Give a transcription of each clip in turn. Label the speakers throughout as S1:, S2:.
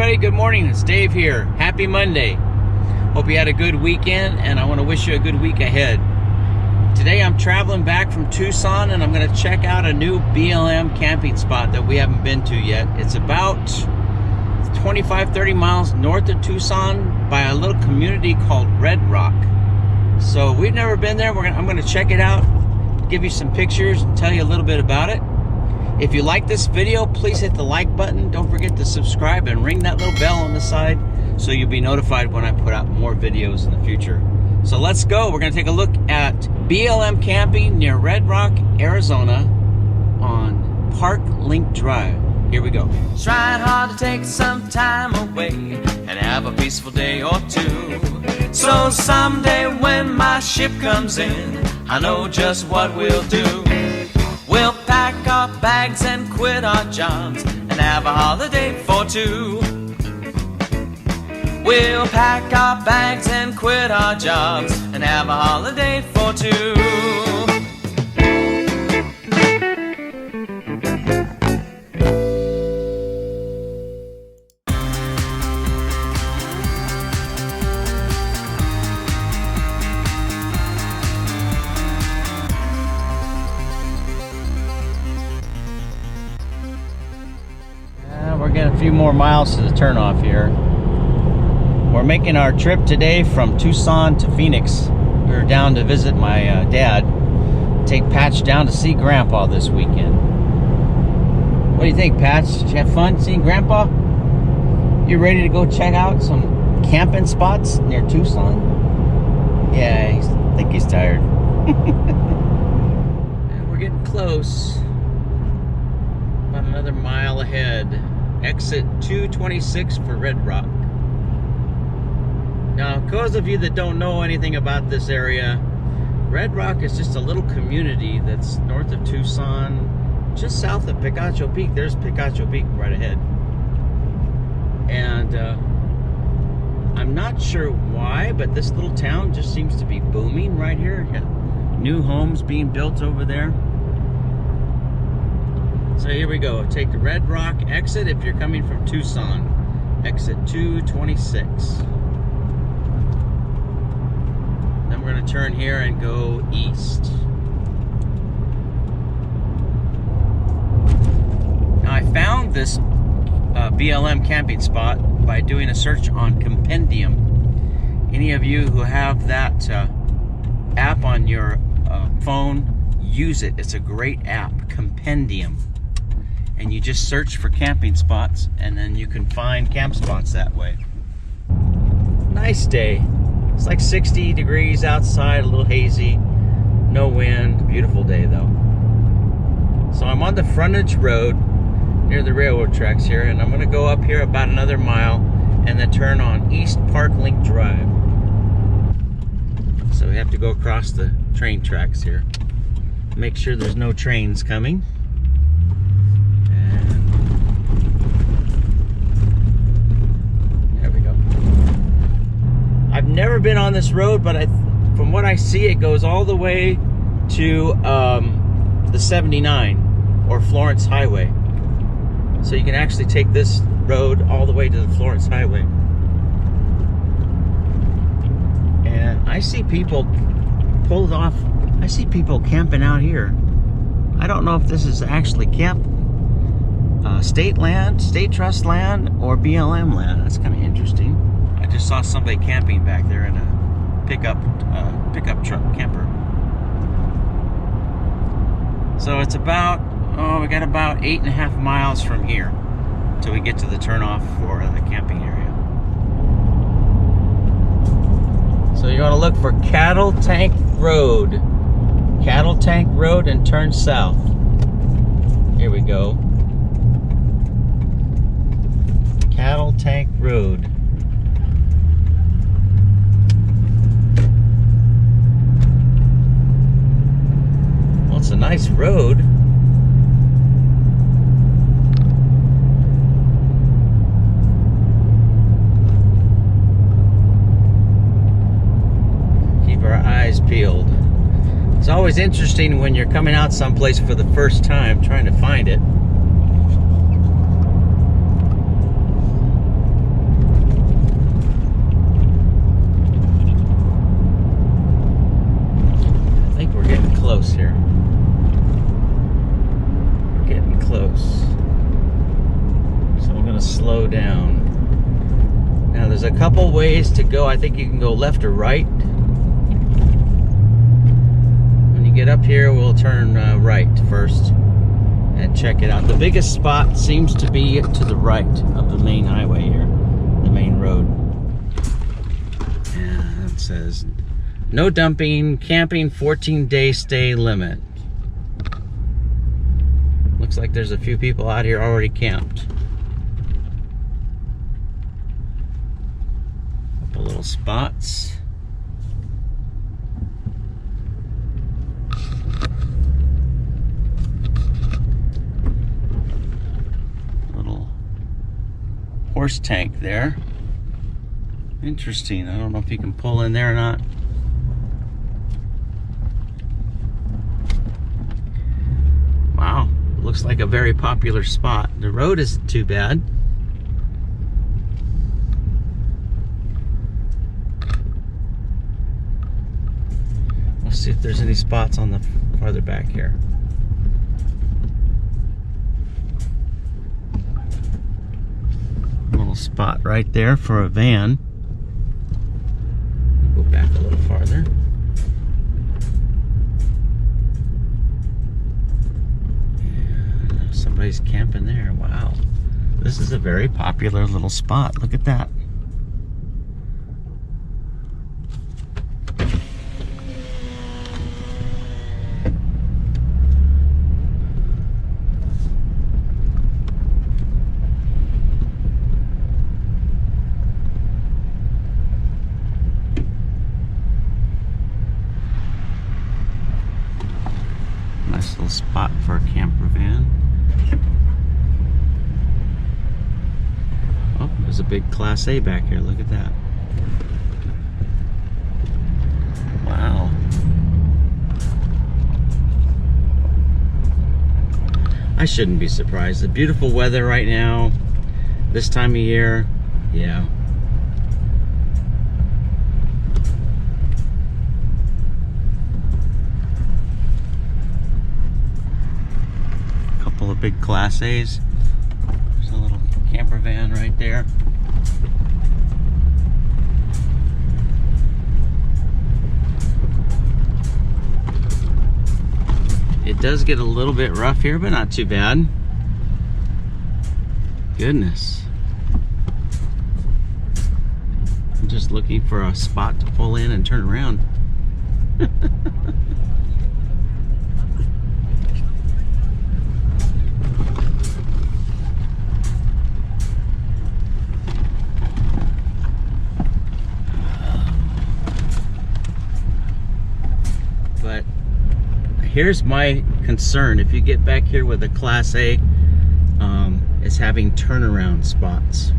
S1: everybody, good morning. It's Dave here. Happy Monday. Hope you had a good weekend, and I want to wish you a good week ahead. Today I'm traveling back from Tucson, and I'm going to check out a new BLM camping spot that we haven't been to yet. It's about 25-30 miles north of Tucson by a little community called Red Rock. So we've never been there. I'm going to check it out, give you some pictures, and tell you a little bit about it. If you like this video, please hit the like button. Don't forget to subscribe and ring that little bell on the side so you'll be notified when I put out more videos in the future. So let's go. We're going to take a look at BLM camping near Red Rock, Arizona on Park Link Drive. Here we go.
S2: Trying hard to take some time away and have a peaceful day or two. So someday when my ship comes in, I know just what we'll do. We'll pack our bags and quit our jobs and have a holiday for two. We'll pack our bags and quit our jobs and have a holiday for two.
S1: We're getting a few more miles to the turnoff here. We're making our trip today from Tucson to Phoenix. We were down to visit my dad. Take Patch down to see Grandpa this weekend. What do you think, Patch? Did you have fun seeing Grandpa? You ready to go check out some camping spots near Tucson? Yeah, I think he's tired. And we're getting close. About another mile ahead. Exit 226 for Red Rock. Now, those of you that don't know anything about this area, Red Rock is just a little community that's north of Tucson, just south of Picacho Peak. There's Picacho Peak right ahead. And I'm not sure why, but this little town just seems to be booming right here. You got new homes being built over there. So here we go. Take the Red Rock exit if you're coming from Tucson. Exit 226. Then we're going to turn here and go east. Now I found this BLM camping spot by doing a search on Compendium. Any of you who have that app on your phone, use it. It's a great app, Compendium. And you just search for camping spots, and then you can find camp spots that way. Nice day. It's like 60 degrees outside, a little hazy, no wind. Beautiful day though. So I'm on the frontage road near the railroad tracks here, and I'm gonna go up here about another mile and then turn on East Park Link Drive. So we have to go across the train tracks here. Make sure there's no trains coming. I've never been on this road, but from what I see, it goes all the way to the 79 or Florence Highway. So you can actually take this road all the way to the Florence Highway. And I see people pulled off. I see people camping out here. I don't know if this is actually state land, state trust land, or BLM land. That's kind of interesting. I just saw somebody camping back there in a pickup truck camper. So it's about, we got about 8.5 miles from here till we get to the turnoff for the camping area. So you're gonna look for Cattle Tank Road. Cattle Tank Road and turn south. Here we go. Cattle Tank Road. It's a nice road. Keep our eyes peeled. It's always interesting when you're coming out someplace for the first time, trying to find it. ways to go. I think you can go left or right. When you get up here, we'll turn right first and check it out. The biggest spot seems to be to the right of the main highway here, the main road. And it says, no dumping, camping, 14-day stay limit. Looks like there's a few people out here already camped. Couple little spots. Little horse tank there. Interesting. I don't know if you can pull in there or not. Wow. Looks like a very popular spot. The road isn't too bad. Let's see if there's any spots on the farther back here. A little spot right there for a van. Go back a little farther. Somebody's camping there. Wow. This is a very popular little spot. Look at that. Nice little spot for a camper van. Oh, there's a big Class A back here. Look at that. Wow. I shouldn't be surprised. The beautiful weather right now, this time of year, yeah. Couple of big Class A's. There's a little camper van right there. It does get a little bit rough here, but not too bad. Goodness. I'm just looking for a spot to pull in and turn around. But here's my concern. If you get back here with a Class A, is having turnaround spots.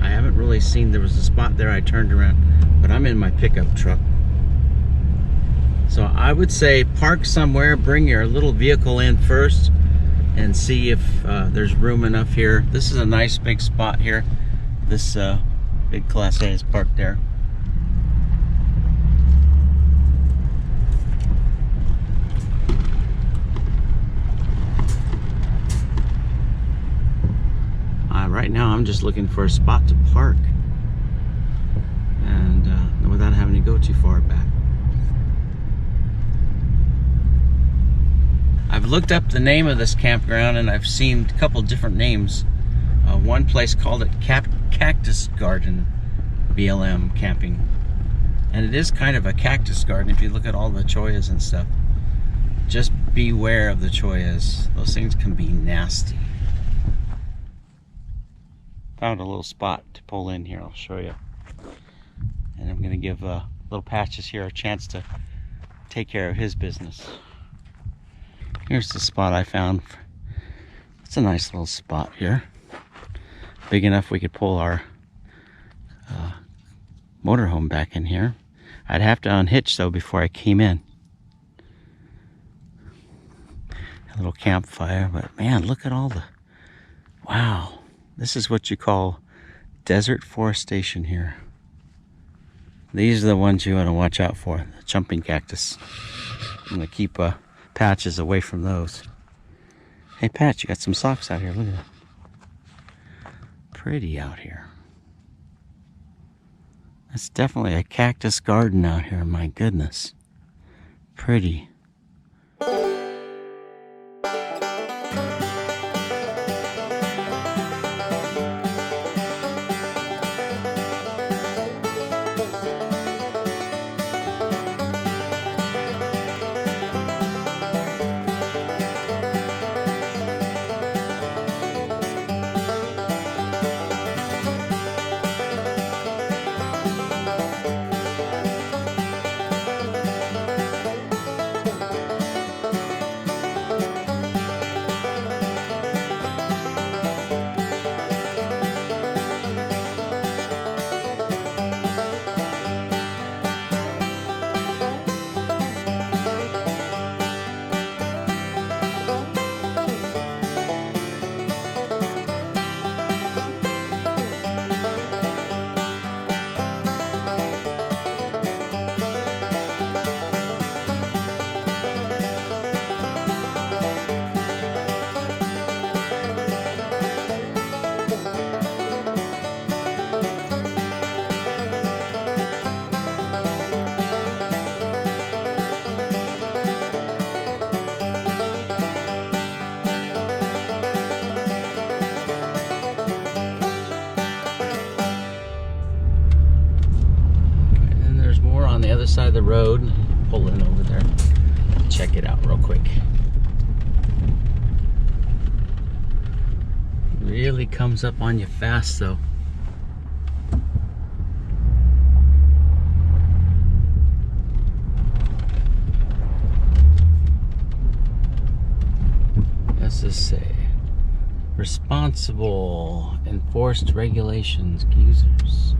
S1: I haven't really seen, there was a spot there I turned around, but I'm in my pickup truck. So I would say park somewhere, bring your little vehicle in first, and see if there's room enough here. This is a nice big spot here. This big Class A is parked there. Right now I'm just looking for a spot to park and without having to go too far back. I've looked up the name of this campground and I've seen a couple different names. One place called it Cactus Garden BLM camping, and it is kind of a cactus garden if you look at all the choyas and stuff. Just beware of the choyas. Those things can be nasty. Found a little spot to pull in here. I'll show you. And I'm going to give little Patches here a chance to take care of his business. Here's the spot I found. It's a nice little spot here. Big enough we could pull our motorhome back in here. I'd have to unhitch though before I came in. A little campfire, but man, look at all the... Wow. This is what you call desert forestation here. These are the ones you want to watch out for, the jumping cactus. I'm going to keep Patches away from those. Hey Patch, you got some socks out here, look at that. Pretty out here. That's definitely a cactus garden out here, my goodness. Pretty. On the other side of the road, pull in over there, check it out real quick. Really comes up on you fast though. What's this say? Responsible enforced regulations users.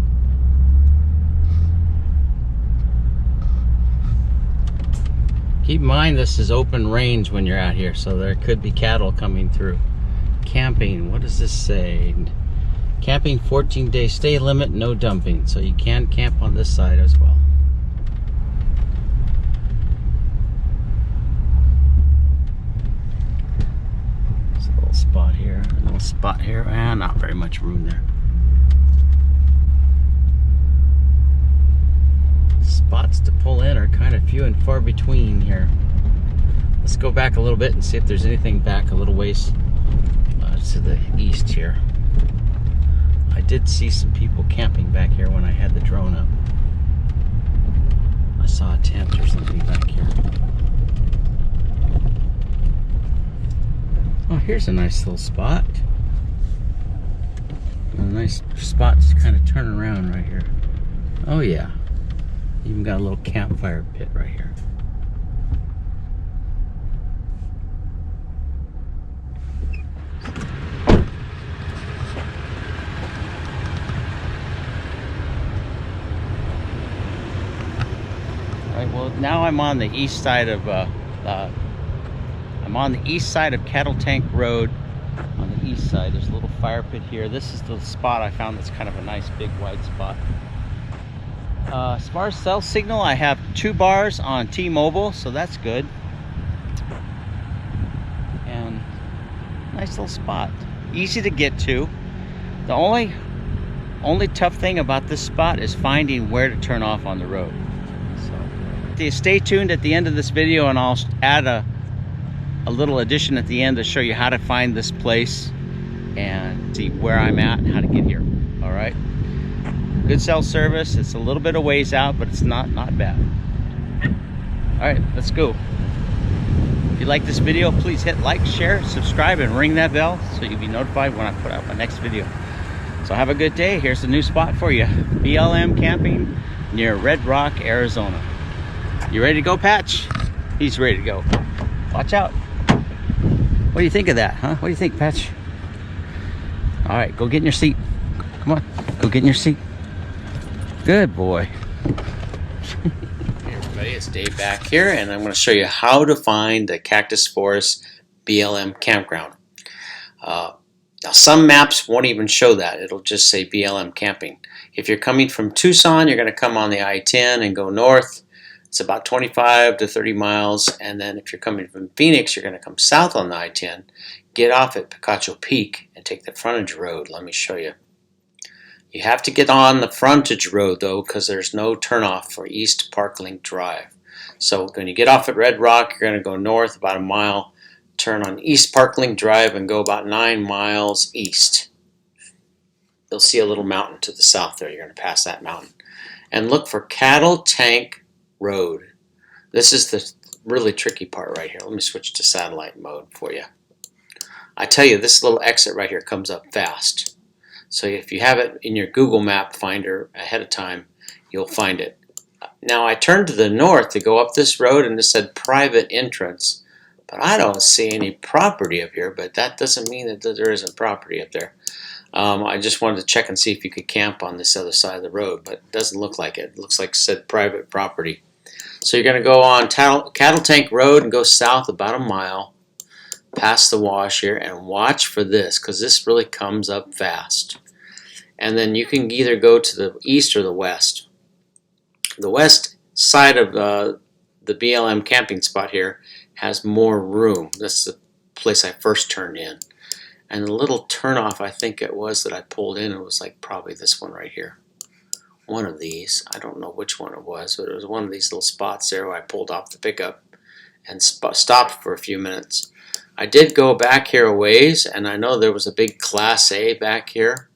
S1: Keep in mind this is open range when you're out here, so there could be cattle coming through. Camping, what does this say? Camping 14-day stay limit, no dumping. So you can camp on this side as well. There's a little spot here, and not very much room there. Spots to pull in are kind of few and far between here. Let's go back a little bit and see if there's anything back a little ways to the east here. I did see some people camping back here when I had the drone up. I saw a tent or something back here. Oh, here's a nice little spot. A nice spot to kind of turn around right here. Oh yeah. Even got a little campfire pit right here. All right, well now I'm on the east side of Cattle Tank Road. On the east side, there's a little fire pit here. This is the spot I found that's kind of a nice big wide spot. As far as cell signal, I have 2 bars on T-Mobile, so that's good. And nice little spot, easy to get to. The only tough thing about this spot is finding where to turn off on the road. So stay tuned at the end of this video, and I'll add a little addition at the end to show you how to find this place and see where I'm at and how to get here. All right. Good cell service. It's a little bit of ways out, but it's not bad. All right, let's go. If you like this video, please hit like, share, subscribe, and ring that bell so you'll be notified when I put out my next video. So have a good day. Here's a new spot for you. BLM camping near Red Rock, Arizona. You ready to go, Patch? He's ready to go. Watch out. What do you think of that, huh? What do you think, Patch? All right, go get in your seat. Come on, go get in your seat. Good boy. Hey everybody, it's Dave back here, and I'm going to show you how to find the Cactus Forest BLM campground. Now some maps won't even show that. It'll just say BLM camping. If you're coming from Tucson, you're going to come on the I-10 and go north. It's about 25 to 30 miles, and then if you're coming from Phoenix, you're going to come south on the I-10, get off at Picacho Peak, and take the frontage road. Let me show you. You have to get on the frontage road though, because there's no turnoff for East Parklink Drive. So when you get off at Red Rock, you're going to go north about a mile, turn on East Parklink Drive and go about 9 miles east. You'll see a little mountain to the south there. You're going to pass that mountain. And look for Cattle Tank Road. This is the really tricky part right here. Let me switch to satellite mode for you. I tell you, this little exit right here comes up fast. So if you have it in your Google Map Finder ahead of time, you'll find it. Now I turned to the north to go up this road and it said private entrance, but I don't see any property up here, but that doesn't mean that there isn't property up there. I just wanted to check and see if you could camp on this other side of the road, but it doesn't look like it. It looks like it said private property. So you're going to go on Cattle Tank Road and go south about a mile, past the wash here, and watch for this, because this really comes up fast. And then you can either go to the east or the west. The west side of the BLM camping spot here has more room. That's the place I first turned in. And the little turnoff, I think it was that I pulled in, it was like probably this one right here. One of these. I don't know which one it was, but it was one of these little spots there where I pulled off the pickup and stopped for a few minutes. I did go back here a ways, and I know there was a big Class A back here.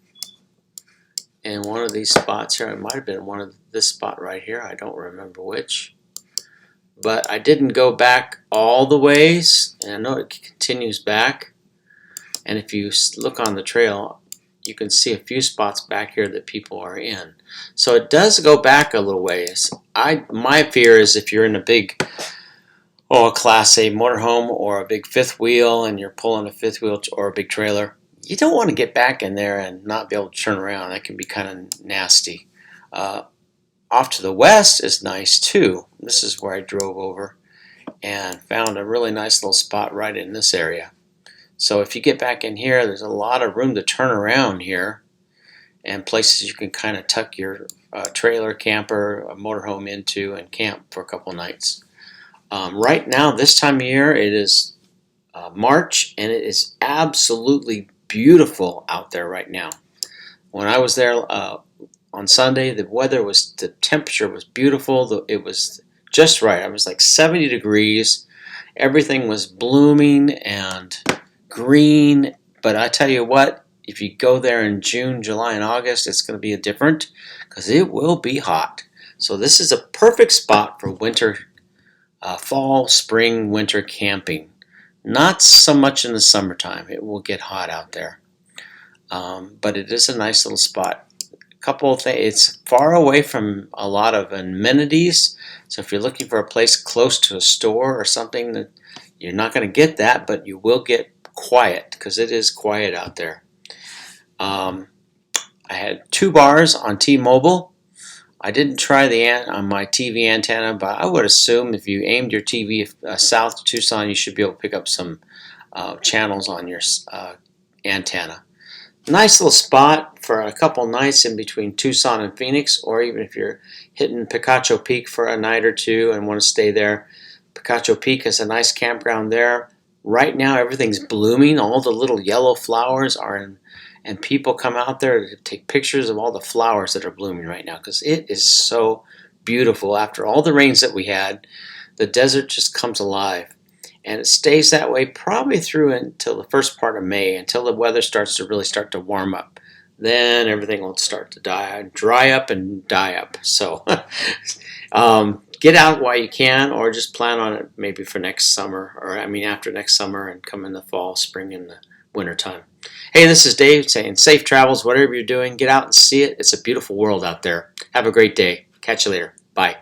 S1: And one of these spots here, it might have been one of this spot right here. I don't remember which. But I didn't go back all the ways, and I know it continues back. And if you look on the trail, you can see a few spots back here that people are in. So it does go back a little ways. My fear is if you're in a big, a Class A motorhome or a big fifth wheel and you're pulling a fifth wheel or a big trailer, you don't want to get back in there and not be able to turn around. That can be kind of nasty. Off to the west is nice too. This is where I drove over and found a really nice little spot right in this area. So if you get back in here, there's a lot of room to turn around here and places you can kind of tuck your trailer, camper, a motorhome into and camp for a couple nights. Right now, this time of year, it is March, and it is absolutely beautiful out there right now. When I was there on Sunday, the temperature was beautiful. It was just right. It was like 70 degrees. Everything was blooming and green. But I tell you what, if you go there in June, July, and August, it's going to be different because it will be hot. So this is a perfect spot for winter, fall, spring, winter camping. Not so much in the summertime. It will get hot out there. But it is a nice little spot. A couple of things. It's far away from a lot of amenities. So if you're looking for a place close to a store or something, that you're not going to get that, but you will get quiet because it is quiet out there. I had 2 bars on T-Mobile. I didn't try on my TV antenna, but I would assume if you aimed your TV south to Tucson, you should be able to pick up some channels on your antenna. Nice little spot for a couple nights in between Tucson and Phoenix, or even if you're hitting Picacho Peak for a night or two and want to stay there. Picacho Peak is a nice campground there. Right now, everything's blooming. All the little yellow flowers are in, and people come out there to take pictures of all the flowers that are blooming right now because it is so beautiful. After all the rains that we had, the desert just comes alive. And it stays that way probably through until the first part of May, until the weather starts to warm up. Then everything will start to dry up and die up. So get out while you can, or just plan on it maybe for next summer, after next summer, and come in the fall, spring, and the winter time. Hey, this is Dave saying safe travels, whatever you're doing. Get out and see it. It's a beautiful world out there. Have a great day. Catch you later. Bye.